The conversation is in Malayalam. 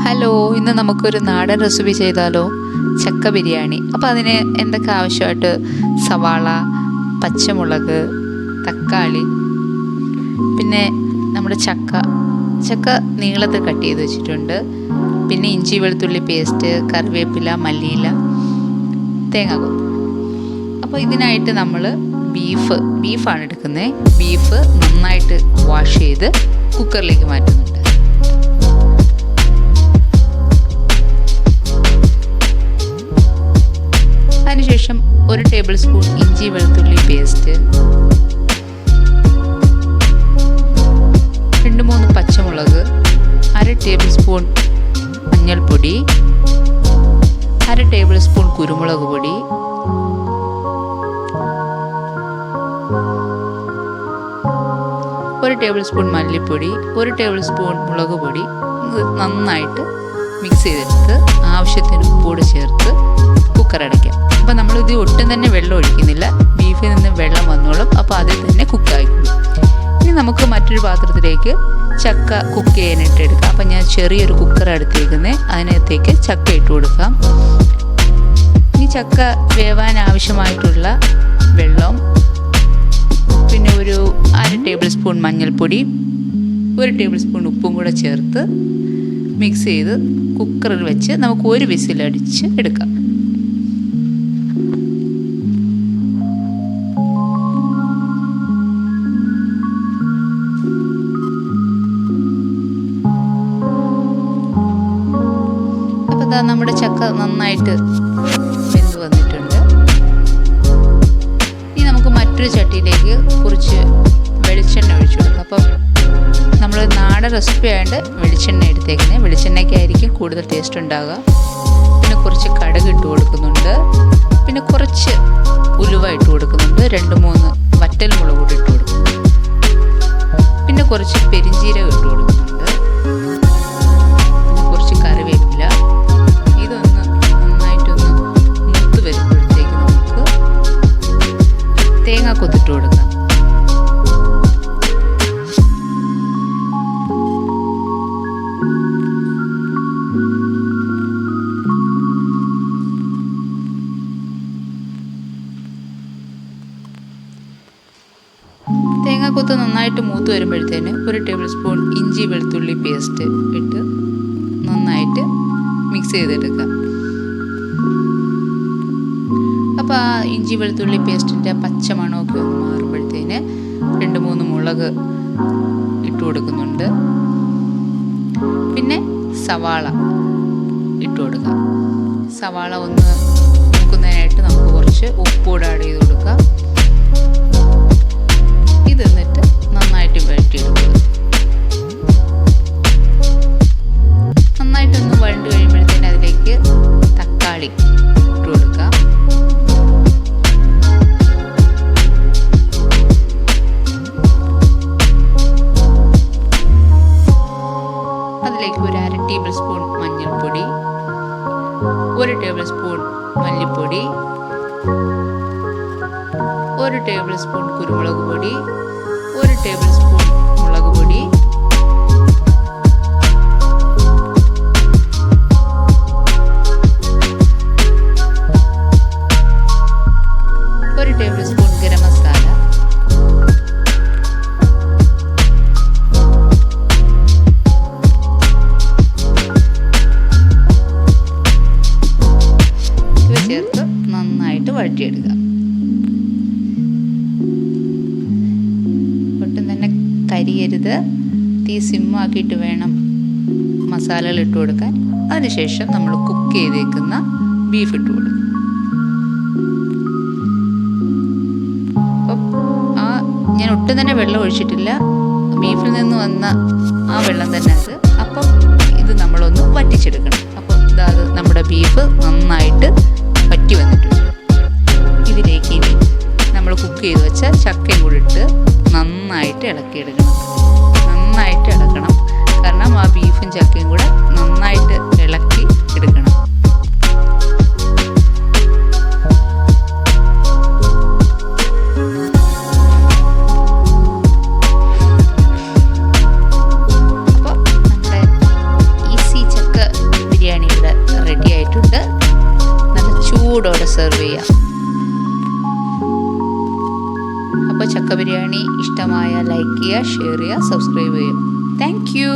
ഹലോ, ഇന്ന് നമുക്കൊരു നാടൻ റെസിപ്പി ചെയ്താലോ? ചക്ക ബിരിയാണി. അപ്പോൾ അതിന് എന്തൊക്കെ ആവശ്യമായിട്ട് സവാള, പച്ചമുളക്, തക്കാളി, പിന്നെ നമ്മുടെ ചക്ക നീളത്തിൽ കട്ട് ചെയ്ത് വെച്ചിട്ടുണ്ട്. പിന്നെ ഇഞ്ചി വെളുത്തുള്ളി പേസ്റ്റ്, കറിവേപ്പില, മല്ലിയില, തേങ്ങാക്കൊത്ത്. അപ്പോൾ ഇതിനായിട്ട് നമ്മൾ ബീഫാണ് എടുക്കുന്നത്. ബീഫ് നന്നായിട്ട് വാഷ് ചെയ്ത് കുക്കറിലേക്ക് മാറ്റുന്നുണ്ട്. അതിനുശേഷം 1 ടേബിൾ സ്പൂൺ ഇഞ്ചി വെളുത്തുള്ളി പേസ്റ്റ്, 2-3 പച്ചമുളക്, 1/2 ടേബിൾ സ്പൂൺ മഞ്ഞൾപ്പൊടി, 1/2 ടേബിൾ സ്പൂൺ കുരുമുളക് പൊടി, 1 ടേബിൾ സ്പൂൺ മല്ലിപ്പൊടി, 1 ടേബിൾ സ്പൂൺ മുളക് പൊടി. നന്നായിട്ട് മിക്സ് ചെയ്തെടുത്ത് ആവശ്യത്തിന് ഉപ്പോട് ചേർത്ത് കുക്കർ അടയ്ക്കാം. അപ്പോൾ നമ്മളിത് ഒട്ടും തന്നെ വെള്ളം ഒഴിക്കുന്നില്ല. ബീഫിൽ നിന്ന് വെള്ളം വന്നോളും. അപ്പോൾ അതിൽ തന്നെ കുക്കായിക്കോളും. ഇനി നമുക്ക് മറ്റൊരു പാത്രത്തിലേക്ക് ചക്ക കുക്ക് ചെയ്യാനായിട്ട് എടുക്കാം. അപ്പം ഞാൻ ചെറിയൊരു കുക്കർ എടുത്തേക്കുന്നത്. അതിനകത്തേക്ക് ചക്ക ഇട്ട് കൊടുക്കാം. ഇനി ചക്ക വേവാൻ ആവശ്യമായിട്ടുള്ള വെള്ളം, പിന്നെ ഒരു 1/2 ടേബിൾ സ്പൂൺ മഞ്ഞൾപ്പൊടി, 1 ടേബിൾ സ്പൂൺ ഉപ്പും കൂടെ ചേർത്ത് മിക്സ് ചെയ്ത് കുക്കറിൽ വെച്ച് നമുക്ക് 1 വിസിലടിച്ച് എടുക്കാം. അപ്പോൾ നമ്മുടെ ചക്ക നന്നായിട്ട് വെന്ത് വന്നിട്ടുണ്ട്. ഇനി നമുക്ക് മറ്റൊരു ചട്ടിയിലേക്ക് കുറച്ച് വെളിച്ചെണ്ണ ഒഴിച്ചു കൊടുക്കാം. അപ്പം നമ്മൾ നാടൻ റെസിപ്പി ആയതുകൊണ്ട് വെളിച്ചെണ്ണ എടുത്തേക്കുന്നത്. വെളിച്ചെണ്ണയ്ക്കായിരിക്കും കൂടുതൽ ടേസ്റ്റ് ഉണ്ടാകുക. പിന്നെ കുറച്ച് കടുക് ഇട്ട് കൊടുക്കുന്നുണ്ട്. പിന്നെ കുറച്ച് ഉലുവ ഇട്ട് കൊടുക്കുന്നുണ്ട്. 2-3 വറ്റൽ മുളക് കൂടി ഇട്ട് കൊടുക്കുന്നുണ്ട്. പിന്നെ കുറച്ച് പെരിഞ്ചീരകം ഇട്ട് കൊടുക്കുന്നുണ്ട്. പിന്നെ കുറച്ച് കറിവേപ്പില. ഇതൊന്ന് നന്നായിട്ടൊന്ന് മൂത്ത് വരുമ്പോഴത്തേക്ക് നമുക്ക് തേങ്ങാക്കൊത്തിട്ട് കൊടുക്കാം. തേങ്ങാക്കൊത്ത് നന്നായിട്ട് മൂത്ത് വരുമ്പോഴത്തേന് 1 ടേബിൾ സ്പൂൺ ഇഞ്ചി വെളുത്തുള്ളി പേസ്റ്റ് ഇട്ട് നന്നായിട്ട് മിക്സ് ചെയ്തെടുക്കാം. അപ്പോൾ ആ ഇഞ്ചി വെളുത്തുള്ളി പേസ്റ്റിൻ്റെ പച്ച മണമൊക്കെ ഒന്ന് മാറുമ്പോഴത്തേന് 2-3 മുളക് ഇട്ട് കൊടുക്കുന്നുണ്ട്. പിന്നെ സവാള ഇട്ട് കൊടുക്കാം. സവാള ഒന്ന് നോക്കുന്നതിനായിട്ട് നമുക്ക് കുറച്ച് ഉപ്പൂടെ ആഡ് ചെയ്ത് കൊടുക്കാം. ഇത് എന്നിട്ട് നന്നായിട്ട് വഴറ്റിയെടുക്കുക. നന്നായിട്ടൊന്ന് വഴണ്ട് കഴിയുമ്പോഴത്തേന് അതിലേക്ക് തക്കാളി ഇട്ട് കൊടുക്കാം. അതിലേക്ക് ഒരു 1/2 ടേബിൾ സ്പൂൺ മഞ്ഞൾപ്പൊടി, 1 ടേബിൾ സ്പൂൺ മല്ലിപ്പൊടി, 1 ടേബിൾ സ്പൂൺ കുരുമുളക് പൊടി, 1 ടേബിൾ സ്പൂൺ മുളക് പൊടി, 1 ടേബിൾ സ്പൂൺ ഗരം മസാല, ഇവ ചേർത്ത് നന്നായിട്ട് വഴറ്റിയെടുക്കുക. കരിയരുത്. തീ സിമ്മാക്കിയിട്ട് വേണം മസാലകൾ ഇട്ട് കൊടുക്കാൻ. അതിനുശേഷം നമ്മൾ കുക്ക് ചെയ്തേക്കുന്ന ബീഫ് ഇട്ട് കൊടുക്കും. അപ്പം ഞാൻ ഒട്ടും തന്നെ വെള്ളം ഒഴിച്ചിട്ടില്ല. ബീഫിൽ നിന്ന് വന്ന ആ വെള്ളം തന്നെ അത്. അപ്പം ഇത് നമ്മളൊന്ന് വറ്റിച്ചെടുക്കണം. അപ്പം അത് നമ്മുടെ ബീഫ് നന്നായിട്ട് വറ്റി വന്നിട്ടുണ്ട്. ഇതിലേക്ക് ഇനി നമ്മൾ കുക്ക് ചെയ്ത് വെച്ച ചക്കയും കൂടി ഇട്ട് നന്നായിട്ട് ഇളക്കിയെടുക്കണം. നന്നായിട്ട് ഇളക്കണം. കാരണം ആ ബീഫും ചക്കയും കൂടെ നന്നായിട്ട് ഇളക്കി എടുക്കണം. അപ്പോൾ നമ്മുടെ ഈസി ചക്ക ചെയ്യാം. അപ്പോൾ ചക്ക ബിരിയാണി ഇഷ്ടമായ ലൈക്ക് ചെയ്യുക, ഷെയർ ചെയ്യുക, സബ്സ്ക്രൈബ് ചെയ്യുക. Thank you.